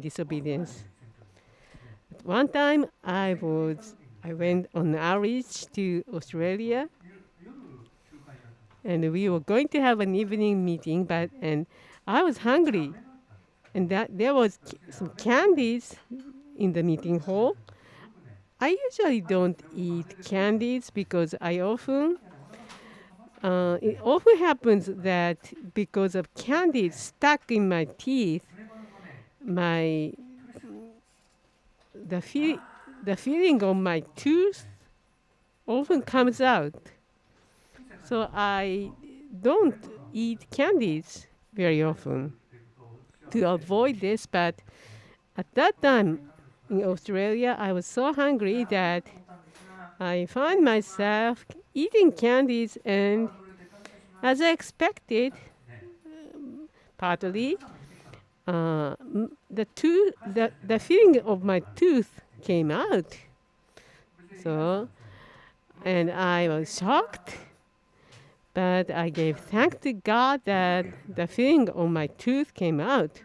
disobedience. One time I went on outreach to Australia, and we were going to have an evening meeting, and I was hungry, and that there was some candies in the meeting hall. I usually don't eat candies because it often happens that because of candies stuck in my teeth, my the feel the feeling of my tooth often comes out. So I don't eat candies very often to avoid this. But at that time in Australia, I was so hungry that I found myself eating candies, and as I expected, partly, the feeling of my tooth came out. So, and I was shocked, but I gave thanks to God that the feeling of my tooth came out.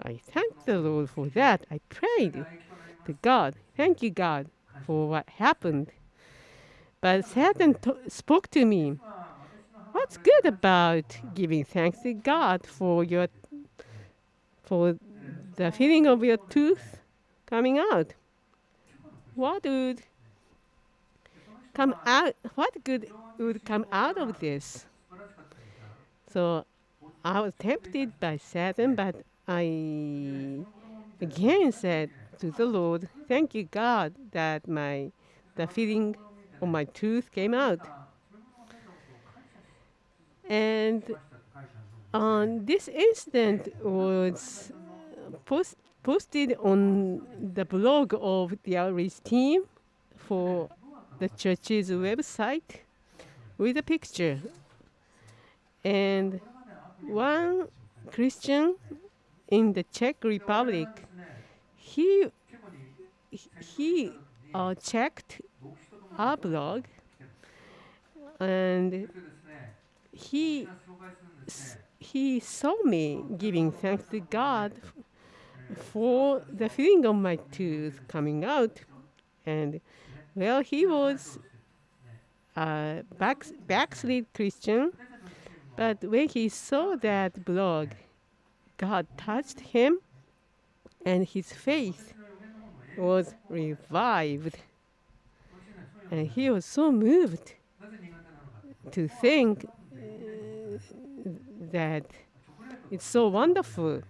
I thanked the Lord for that. I prayed to God. Thank you, God, for what happened. But Satan spoke to me. What's good about giving thanks to God for the feeling of your tooth coming out? What would come out? What good would come out of this? So I was tempted by Satan, but I again said to the Lord, "Thank you, God, that the feeling of my tooth came out." And this incident was posted on the blog of the outreach team for the church's website with a picture. And one Christian in the Czech Republic, he checked our blog, and he saw me giving thanks to God for the feeling of my tooth coming out. And well, he was a backslid Christian, but when he saw that blog, God touched him, and his faith was revived. And he was so moved to think that it's so wonderful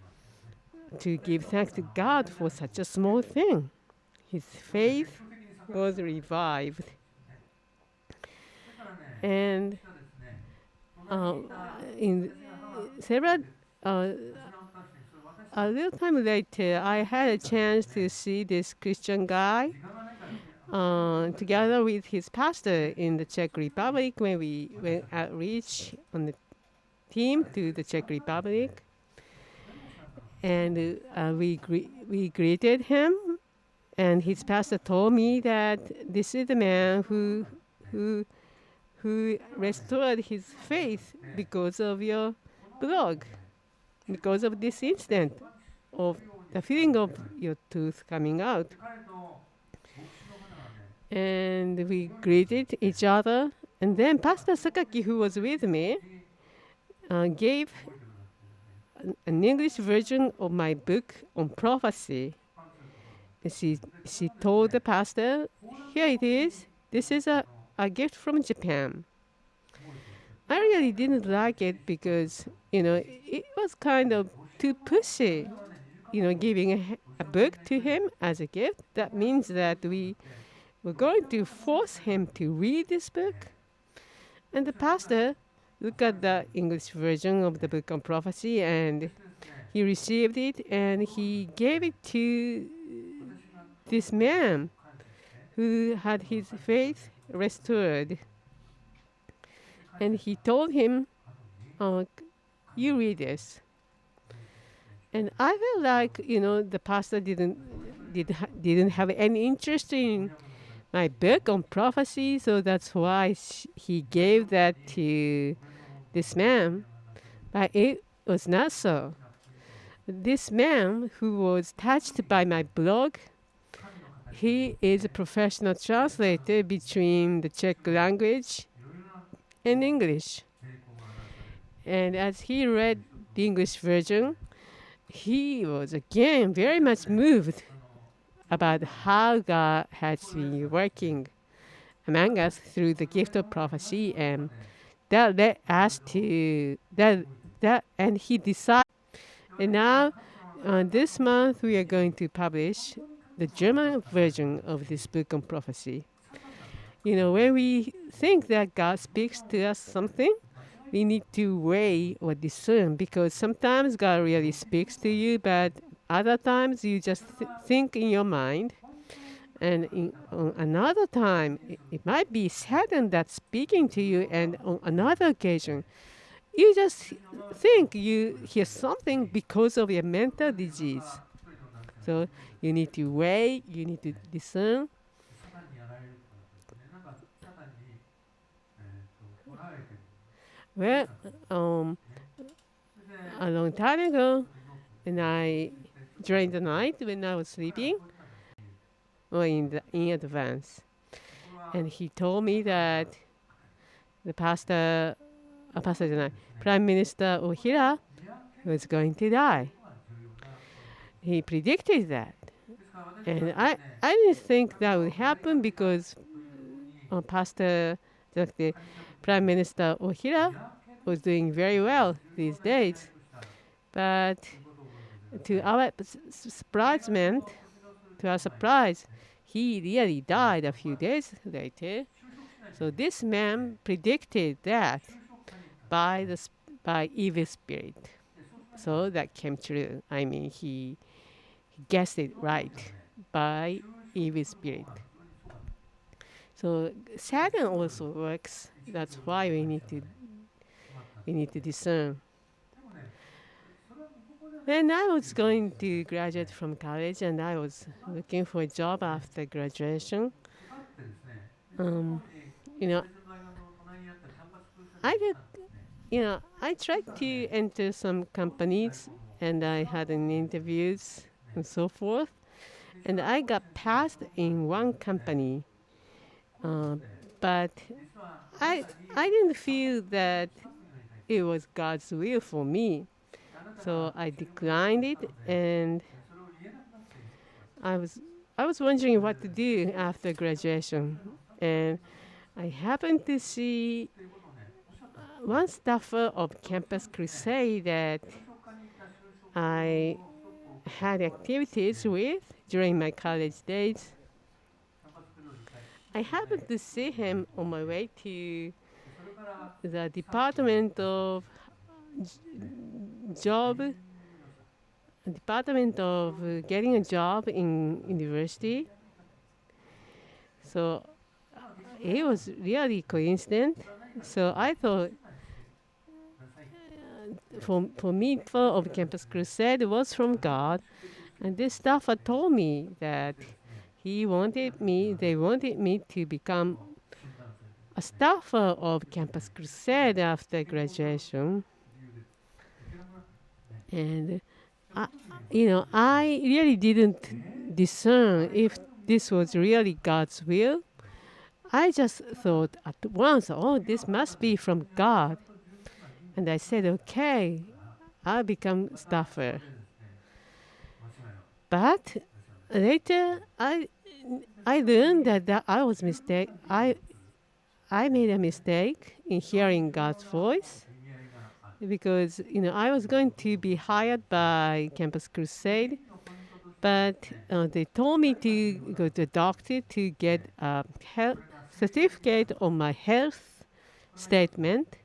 to give thanks to God for such a small thing. His faith was revived. And in several a little time later, I had a chance to see this Christian guy together with his pastor in the Czech Republic when we went outreach on the team to the Czech Republic. And we greeted him, and his pastor told me that this is the man who restored his faith because of your blog, because of this incident of the feeling of your tooth coming out. And we greeted each other, and then Pastor Sakaki, who was with me, gave an English version of my book on prophecy. And she told the pastor, "Here it is. This is a gift from Japan." I really didn't like it because, it was kind of too pushy, giving a book to him as a gift. That means that we were going to force him to read this book. And the pastor looked at the English version of the book on prophecy, and he received it, and he gave it to this man who had his faith restored. And he told him, "You read this." And I felt like, the pastor didn't have any interest in my book on prophecy, so that's why he gave that to this man. But it was not so. This man who was touched by my blog, he is a professional translator between the Czech language and English. And as he read the English version, he was again very much moved about how God has been working among us through the gift of prophecy, and that led us to that and he decided. And now this month we are going to publish the German version of this book on prophecy. When we think that God speaks to us something, we need to weigh or discern, because sometimes God really speaks to you, but other times you just think in your mind. And on another time, it might be Satan that's speaking to you, and on another occasion, you just think you hear something because of your mental disease. So you need to weigh, you need to discern. Well, a long time ago, during the night when I was sleeping, or in advance, and he told me that the Prime Minister Ohira was going to die. He predicted that. And I didn't think that would happen, because the Prime Minister Ohira was doing very well these days. But to our surprise, he really died a few days later. So this man predicted that by evil spirit. So that came true. I mean, he guessed it right by evil spirit. So Satan also works. That's why we need to discern. When I was going to graduate from college, and I was looking for a job after graduation, I tried to enter some companies, and I had interviews and so forth, and I got passed in one company, but I didn't feel that it was God's will for me, so I declined it, and I was wondering what to do after graduation, and I happened to see one staffer of Campus Crusade that I had activities with during my college days. I happened to see him on my way to the Department of getting a job in university. So it was really coincident. So I thought, for me, of Campus Crusade was from God, and this staffer told me that they wanted me to become a staffer of Campus Crusade after graduation. And I really didn't discern if this was really God's will. I just thought at once, oh, this must be from God. And I said, okay, I'll become staffer. But later, I learned that I was mistake. I made a mistake in hearing God's voice, because I was going to be hired by Campus Crusade, but they told me to go to a doctor to get a health certificate on my health statement.